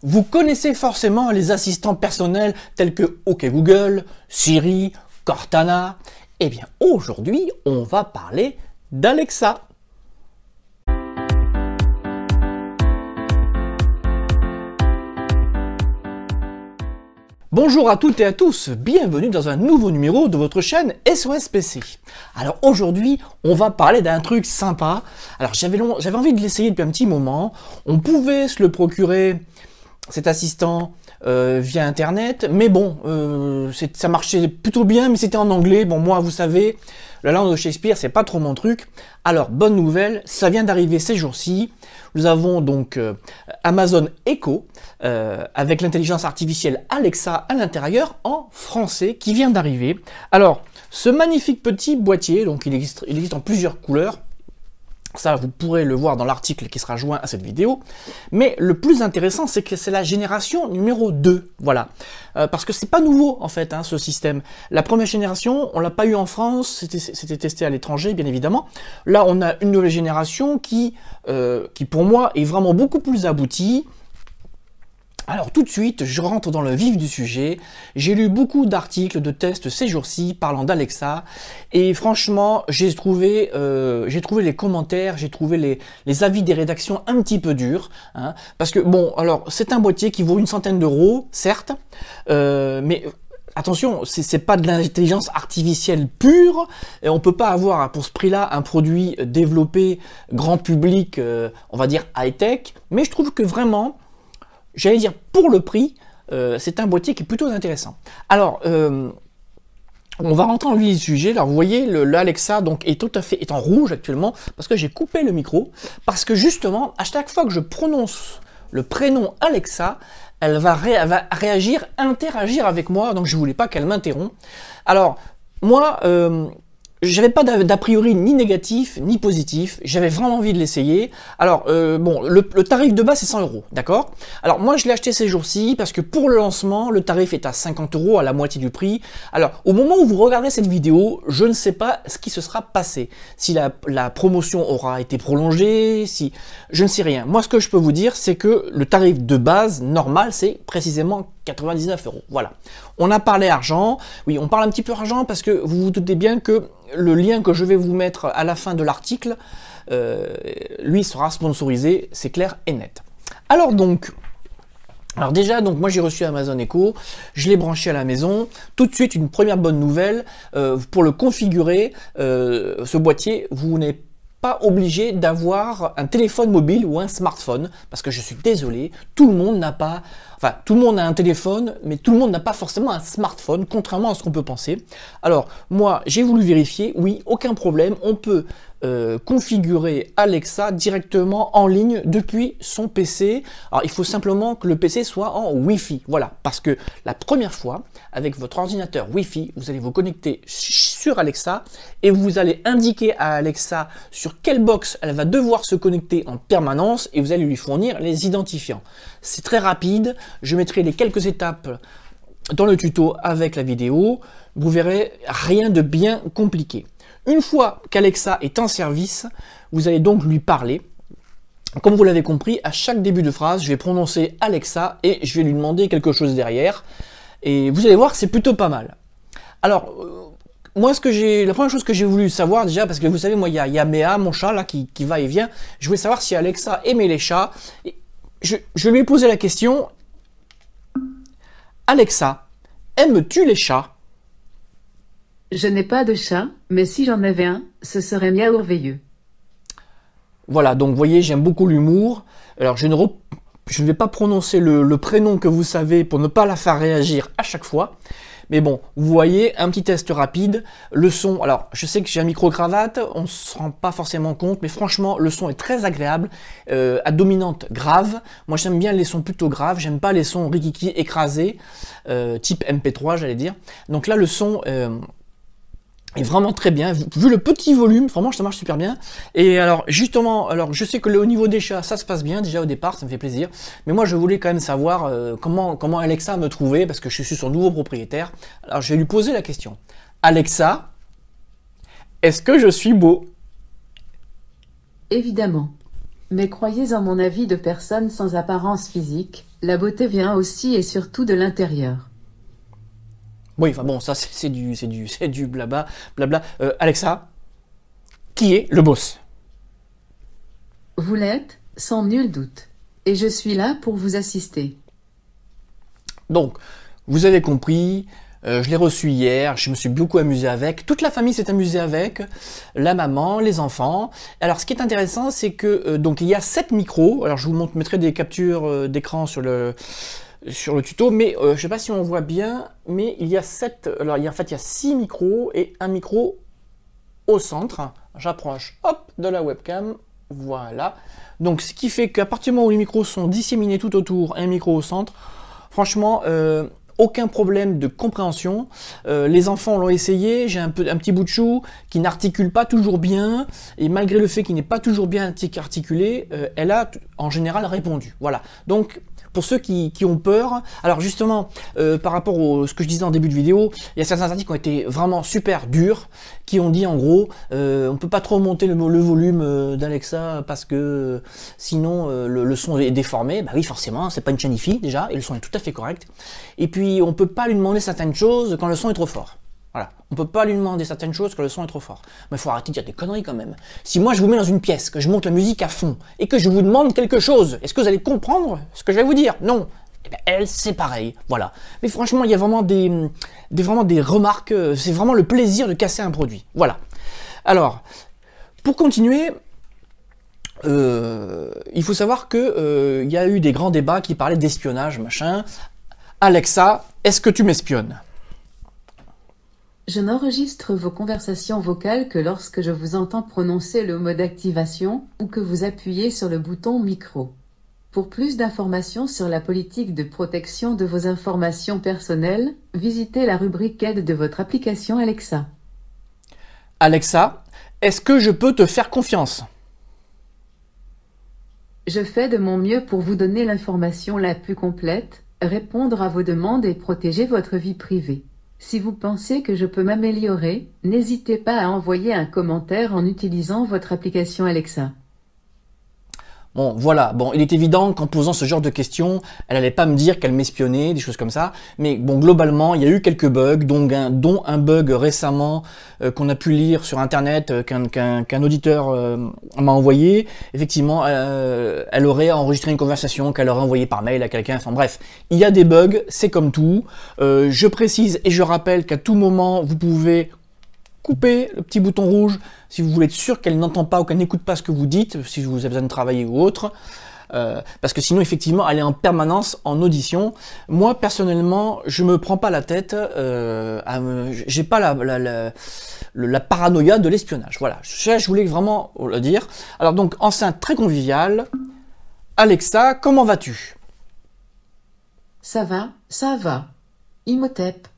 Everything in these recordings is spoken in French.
Vous connaissez forcément les assistants personnels tels que OK Google, Siri, Cortana. Eh bien, aujourd'hui, on va parler d'Alexa. Bonjour à toutes et à tous, bienvenue dans un nouveau numéro de votre chaîne SOS PC. Alors aujourd'hui, on va parler d'un truc sympa. Alors j'avais envie de l'essayer depuis un petit moment. On pouvait se le procurer, cet assistant, via internet, mais bon, ça marchait plutôt bien, mais c'était en anglais. Bon, moi, vous savez, la langue de Shakespeare, c'est pas trop mon truc. Alors, bonne nouvelle, ça vient d'arriver ces jours-ci. Nous avons donc Amazon Echo, avec l'intelligence artificielle Alexa à l'intérieur, en français, qui vient d'arriver. Alors, ce magnifique petit boîtier, donc il existe en plusieurs couleurs. Ça, vous pourrez le voir dans l'article qui sera joint à cette vidéo. Mais le plus intéressant, c'est que c'est la génération numéro 2. Voilà. Parce que c'est pas nouveau, en fait, ce système. La première génération, on l'a pas eu en France, c'était testé à l'étranger, bien évidemment. Là, on a une nouvelle génération qui pour moi, est vraiment beaucoup plus aboutie. Alors tout de suite, je rentre dans le vif du sujet. J'ai lu beaucoup d'articles, de tests ces jours-ci parlant d'Alexa, et franchement, j'ai trouvé les commentaires, j'ai trouvé les avis des rédactions un petit peu durs, parce que bon, alors c'est un boîtier qui vaut une centaine d'euros, certes, mais attention, c'est pas de l'intelligence artificielle pure, et on peut pas avoir pour ce prix-là un produit développé grand public, on va dire high-tech, mais je trouve que vraiment, j'allais dire pour le prix, c'est un boîtier qui est plutôt intéressant. Alors, on va rentrer en vif du sujet. Alors, vous voyez, l'Alexa donc est en rouge actuellement parce que j'ai coupé le micro, parce que justement, à chaque fois que je prononce le prénom Alexa, elle va réagir, interagir avec moi. Donc, je voulais pas qu'elle m'interrompe. Alors, moi, j'avais pas d'a priori ni négatif ni positif, j'avais vraiment envie de l'essayer. Alors bon, le tarif de base c'est 100 euros, d'accord? Alors moi je l'ai acheté ces jours-ci parce que pour le lancement, le tarif est à 50 euros, à la moitié du prix. Alors au moment où vous regardez cette vidéo, je ne sais pas ce qui se sera passé. Si la promotion aura été prolongée, si... je ne sais rien. Moi ce que je peux vous dire, c'est que le tarif de base normal, c'est précisément 99 euros. Voilà. On a parlé argent. Oui, on parle un petit peu argent parce que vous vous doutez bien que le lien que je vais vous mettre à la fin de l'article, lui sera sponsorisé, c'est clair et net. Alors déjà, moi j'ai reçu Amazon Echo, je l'ai branché à la maison. Tout de suite, une première bonne nouvelle, pour le configurer, ce boîtier, vous n'êtes pas obligé d'avoir un téléphone mobile ou un smartphone, parce que je suis désolé, tout le monde n'a pas... Enfin, tout le monde a un téléphone, mais tout le monde n'a pas forcément un smartphone, contrairement à ce qu'on peut penser. Alors, moi, j'ai voulu vérifier, oui, aucun problème, on peut configurer Alexa directement en ligne depuis son PC. Alors, il faut simplement que le PC soit en Wi-Fi, voilà, parce que la première fois, avec votre ordinateur Wi-Fi, vous allez vous connecter sur Alexa et vous allez indiquer à Alexa sur quelle box elle va devoir se connecter en permanence et vous allez lui fournir les identifiants. C'est très rapide, je mettrai les quelques étapes dans le tuto avec la vidéo, vous verrez rien de bien compliqué. Une fois qu'Alexa est en service, vous allez donc lui parler. Comme vous l'avez compris, à chaque début de phrase, je vais prononcer Alexa et je vais lui demander quelque chose derrière. Et vous allez voir, c'est plutôt pas mal. Alors, moi, la première chose que j'ai voulu savoir déjà, parce que vous savez, moi, il y a Méa, mon chat, là, qui va et vient. Je voulais savoir si Alexa aimait les chats. Et je lui ai posé la question, Alexa, aimes-tu les chats? Je n'ai pas de chat, mais si j'en avais un, ce serait Miaourveilleux. Voilà, donc vous voyez, j'aime beaucoup l'humour. Alors je ne vais pas prononcer le prénom que vous savez pour ne pas la faire réagir à chaque fois. Mais bon, vous voyez, un petit test rapide. Le son, alors je sais que j'ai un micro-cravate, on ne se rend pas forcément compte, mais franchement, le son est très agréable, à dominante grave. Moi j'aime bien les sons plutôt graves, j'aime pas les sons rikiki écrasés, type MP3 j'allais dire. Donc là le son... est vraiment très bien, vu le petit volume, vraiment ça marche super bien. Et alors justement, je sais que au niveau des chats, ça se passe bien déjà au départ, ça me fait plaisir. Mais moi je voulais quand même savoir comment Alexa me trouvait, parce que je suis son nouveau propriétaire. Alors je vais lui poser la question. Alexa, est-ce que je suis beau? Évidemment. Mais croyez en mon avis de personne sans apparence physique, La beauté vient aussi et surtout de l'intérieur. Oui, enfin bon, ça c'est du blabla, blabla. Alexa, qui est le boss? Vous l'êtes, sans nul doute. Et je suis là pour vous assister. Donc, vous avez compris, je l'ai reçu hier, je me suis beaucoup amusé avec, toute la famille s'est amusée avec, la maman, les enfants. Alors ce qui est intéressant, c'est que donc il y a 7 micros, alors je vous mettrai des captures d'écran sur le tuto, mais je ne sais pas si on voit bien, mais il y a 7, alors en fait il y a 6 micros et un micro au centre. J'approche, hop, de la webcam, voilà. Donc ce qui fait qu'à partir du moment où les micros sont disséminés tout autour, un micro au centre, franchement, aucun problème de compréhension. Les enfants l'ont essayé, j'ai un petit bout de chou qui n'articule pas toujours bien, et malgré le fait qu'il n'est pas toujours bien articulé, elle a en général répondu. Voilà. Donc, pour ceux qui ont peur, alors justement, par rapport à ce que je disais en début de vidéo, il y a certains articles qui ont été vraiment super durs, qui ont dit en gros, on peut pas trop monter le volume d'Alexa parce que sinon le son est déformé. Bah oui, forcément, c'est pas une chaîne hi-fi déjà, et le son est tout à fait correct. Et puis, on peut pas lui demander certaines choses quand le son est trop fort. Voilà, on peut pas lui demander certaines choses quand le son est trop fort. Mais il faut arrêter de dire des conneries quand même. Si moi je vous mets dans une pièce, que je monte la musique à fond, et que je vous demande quelque chose, est-ce que vous allez comprendre ce que je vais vous dire? Non. Eh bien, elle, c'est pareil, voilà. Mais franchement, il y a vraiment des remarques, c'est vraiment le plaisir de casser un produit. Voilà. Alors, pour continuer, il faut savoir que il y a eu des grands débats qui parlaient d'espionnage, machin. Alexa, est-ce que tu m'espionnes? Je n'enregistre vos conversations vocales que lorsque je vous entends prononcer le mot d'activation ou que vous appuyez sur le bouton micro. Pour plus d'informations sur la politique de protection de vos informations personnelles, visitez la rubrique aide de votre application Alexa. Alexa, est-ce que je peux te faire confiance? Je fais de mon mieux pour vous donner l'information la plus complète, répondre à vos demandes et protéger votre vie privée. Si vous pensez que je peux m'améliorer, n'hésitez pas à envoyer un commentaire en utilisant votre application Alexa. Bon, voilà. Bon, il est évident qu'en posant ce genre de questions, elle allait pas me dire qu'elle m'espionnait, des choses comme ça. Mais bon, globalement, il y a eu quelques bugs, dont un bug récemment qu'on a pu lire sur Internet, qu'un auditeur m'a envoyé. Effectivement, elle aurait enregistré une conversation qu'elle aurait envoyée par mail à quelqu'un. Enfin bref, il y a des bugs, c'est comme tout. Je précise et je rappelle qu'à tout moment, vous pouvez couper le petit bouton rouge si vous voulez être sûr qu'elle n'entend pas ou qu'elle n'écoute pas ce que vous dites, si vous avez besoin de travailler ou autre, parce que sinon effectivement elle est en permanence en audition. Moi personnellement je me prends pas la tête, j'ai pas la paranoïa de l'espionnage. Voilà, je voulais vraiment le dire. Alors donc enceinte très conviviale, Alexa, comment vas-tu? Ça va. Imhotep.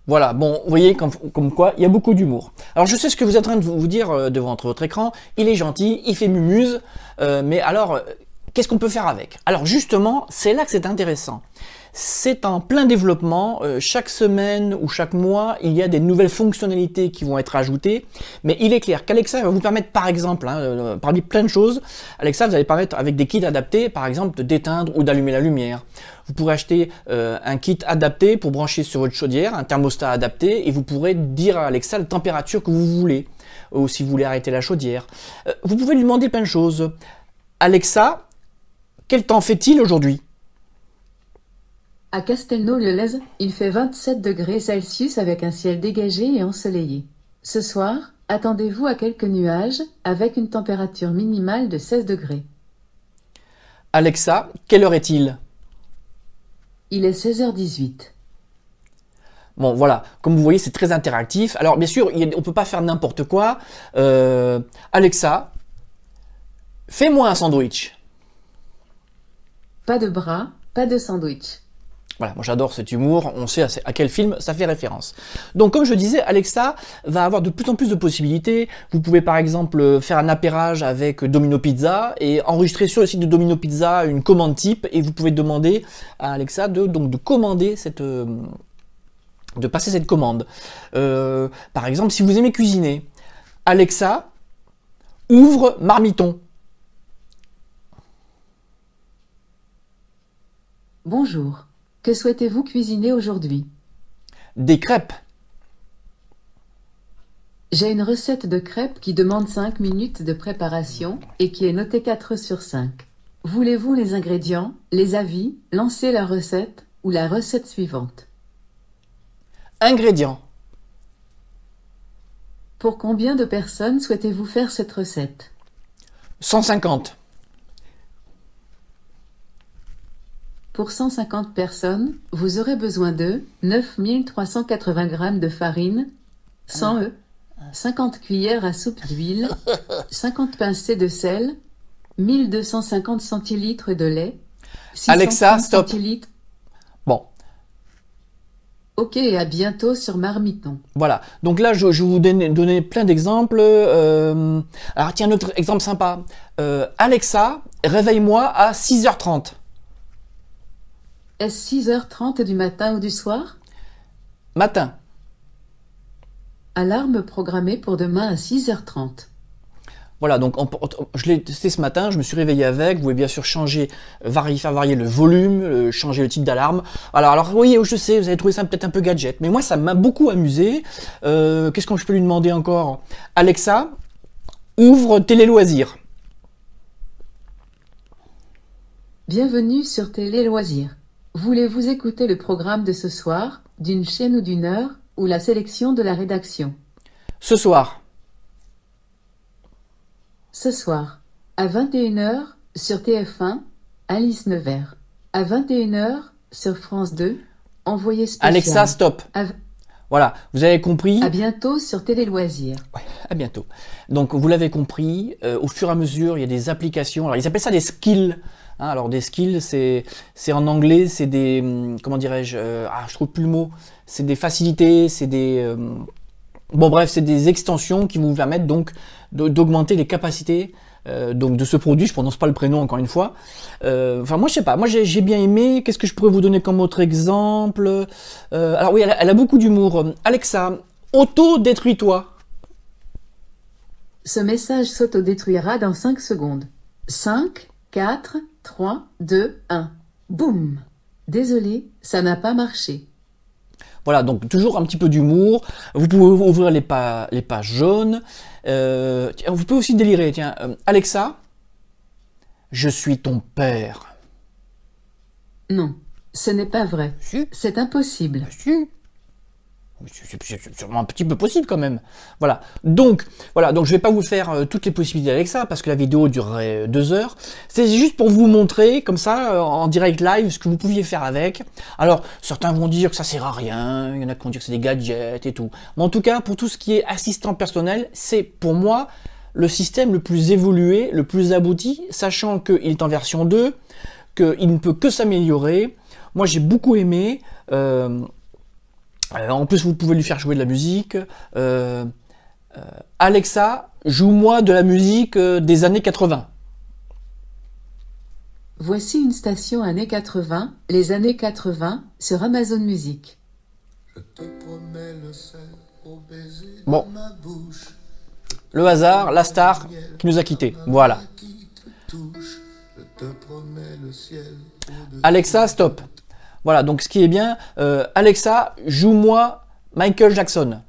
Voilà, bon, vous voyez comme quoi, il y a beaucoup d'humour. Alors je sais ce que vous êtes en train de vous dire devant votre écran, il est gentil, il fait mumuse, mais alors, qu'est-ce qu'on peut faire avec? Alors justement, c'est là que c'est intéressant. C'est en plein développement, chaque semaine ou chaque mois, il y a des nouvelles fonctionnalités qui vont être ajoutées, mais il est clair qu'Alexa va vous permettre par exemple, parmi plein de choses, Alexa vous allez permettre avec des kits adaptés, par exemple d'éteindre ou d'allumer la lumière. Vous pourrez acheter un kit adapté pour brancher sur votre chaudière, un thermostat adapté, et vous pourrez dire à Alexa la température que vous voulez, ou si vous voulez arrêter la chaudière. Vous pouvez lui demander plein de choses. Alexa, quel temps fait-il aujourd'hui? À Castelnau-le-Lez, il fait 27 degrés Celsius avec un ciel dégagé et ensoleillé. Ce soir, attendez-vous à quelques nuages, avec une température minimale de 16 degrés. Alexa, quelle heure est-il? Il est 16h18. Bon, voilà, comme vous voyez, c'est très interactif. Alors, bien sûr, on ne peut pas faire n'importe quoi. Alexa, fais-moi un sandwich. Pas de bras, pas de sandwich. Voilà, moi j'adore cet humour, on sait à quel film ça fait référence. Donc comme je disais, Alexa va avoir de plus en plus de possibilités. Vous pouvez par exemple faire un appairage avec Domino Pizza et enregistrer sur le site de Domino Pizza une commande type et vous pouvez demander à Alexa de commander de passer cette commande. Par exemple, si vous aimez cuisiner, Alexa, ouvre marmiton. Bonjour. Que souhaitez-vous cuisiner aujourd'hui? Des crêpes. J'ai une recette de crêpes qui demande 5 minutes de préparation et qui est notée 4 sur 5. Voulez-vous les ingrédients, les avis, lancer la recette ou la recette suivante? Ingrédients. Pour combien de personnes souhaitez-vous faire cette recette? 150. Pour 150 personnes, vous aurez besoin de 9380 g de farine, 100 œufs, 50 cuillères à soupe d'huile, 50 pincées de sel, 1250 centilitres de lait, 630 Alexa, stop. centilitres. Bon, Ok, et à bientôt sur Marmiton. voilà. Donc là, je vais vous donner plein d'exemples. Alors tiens, un autre exemple sympa. Alexa, réveille-moi à 6h30. Est-ce 6h30 du matin ou du soir? Matin. Alarme programmée pour demain à 6h30. Voilà, donc je l'ai testé ce matin, je me suis réveillé avec. Vous pouvez bien sûr changer, faire varier le volume, changer le type d'alarme. Alors oui, je sais, vous avez trouvé ça peut-être un peu gadget, mais moi ça m'a beaucoup amusé. Qu'est-ce que je peux lui demander encore? Alexa, ouvre Télé Loisirs. Bienvenue sur Télé Loisirs. Voulez-vous écouter le programme de ce soir, d'une chaîne ou d'une heure, ou la sélection de la rédaction? Ce soir. Ce soir, à 21h, sur TF1, Alice Nevers. À 21h, sur France 2, Envoyé spécial. Alexa, stop. Voilà, vous avez compris. À bientôt sur Télé Loisirs. Ouais, à bientôt. Donc vous l'avez compris, au fur et à mesure, il y a des applications. Alors ils appellent ça des skills. Hein, alors des skills, c'est en anglais, c'est des, comment dirais-je, je trouve plus le mot. C'est des facilités, c'est des, bon bref, c'est des extensions qui vous permettent donc d'augmenter les capacités donc de ce produit. Je prononce pas le prénom encore une fois. Enfin moi je sais pas, moi j'ai bien aimé. Qu'est-ce que je pourrais vous donner comme autre exemple? Alors oui, elle a beaucoup d'humour. Alexa, auto-détruis-toi. Ce message s'autodétruira dans 5 secondes. 5, 4, 3, 2, 1. Boum! Désolé, ça n'a pas marché. Voilà, donc toujours un petit peu d'humour. Vous pouvez ouvrir les pages jaunes. Vous pouvez aussi délirer. Tiens, Alexa, je suis ton père. Non, ce n'est pas vrai. Si. C'est impossible. Si. C'est sûrement un petit peu possible quand même. Voilà, donc je vais pas vous faire toutes les possibilités avec ça parce que la vidéo durerait 2 heures. C'est juste pour vous montrer comme ça en direct live ce que vous pouviez faire avec. Alors certains vont dire que ça sert à rien, il y en a qui vont dire que c'est des gadgets et tout. Mais en tout cas, pour tout ce qui est assistant personnel, c'est pour moi le système le plus évolué, le plus abouti, sachant qu'il est en version 2, qu'il ne peut que s'améliorer. Moi j'ai beaucoup aimé. En plus, vous pouvez lui faire jouer de la musique. Alexa, joue-moi de la musique des années 80. Voici une station années 80, les années 80, sur Amazon Music. Je te promets le sel au baiser Bon. de ma bouche. Le hasard, la star qui nous a quittés. Voilà. Qui te touche. Je te promets le ciel au-dessus. Alexa, stop. Voilà, donc ce qui est bien, Alexa, joue-moi Michael Jackson.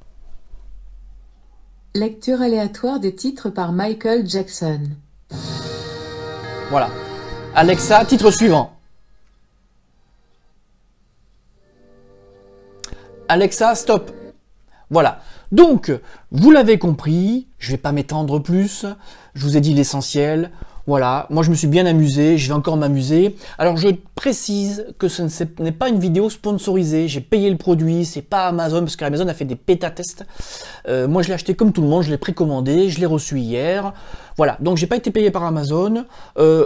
Lecture aléatoire des titres par Michael Jackson. Voilà. Alexa, titre suivant. Alexa, stop. Voilà. Donc, vous l'avez compris, je vais pas m'étendre plus, je vous ai dit l'essentiel. Voilà, moi je me suis bien amusé, je vais encore m'amuser. Alors je précise que ce n'est pas une vidéo sponsorisée, j'ai payé le produit, c'est pas Amazon, parce qu'Amazon a fait des bêta-tests. Moi je l'ai acheté comme tout le monde, je l'ai précommandé, je l'ai reçu hier. Voilà, donc j'ai pas été payé par Amazon.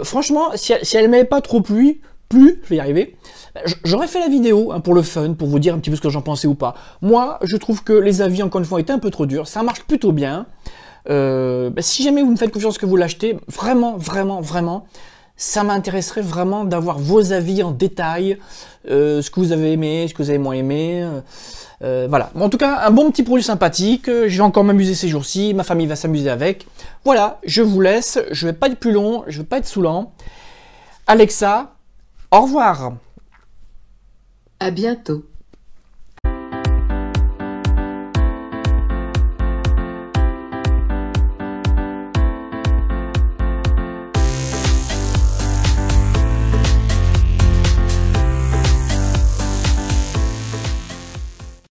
Franchement, si elle m'avait pas trop plu, je vais y arriver, j'aurais fait la vidéo pour le fun, pour vous dire un petit peu ce que j'en pensais ou pas. Moi, je trouve que les avis, encore une fois, étaient un peu trop durs, ça marche plutôt bien. Si jamais vous me faites confiance que vous l'achetez, vraiment, ça m'intéresserait vraiment d'avoir vos avis en détail, ce que vous avez aimé, ce que vous avez moins aimé. Voilà. En tout cas, un bon petit produit sympathique. Je vais encore m'amuser ces jours-ci. Ma famille va s'amuser avec. Voilà, je vous laisse. Je vais pas être plus long. Je vais pas être saoulant. Alexa, au revoir. À bientôt.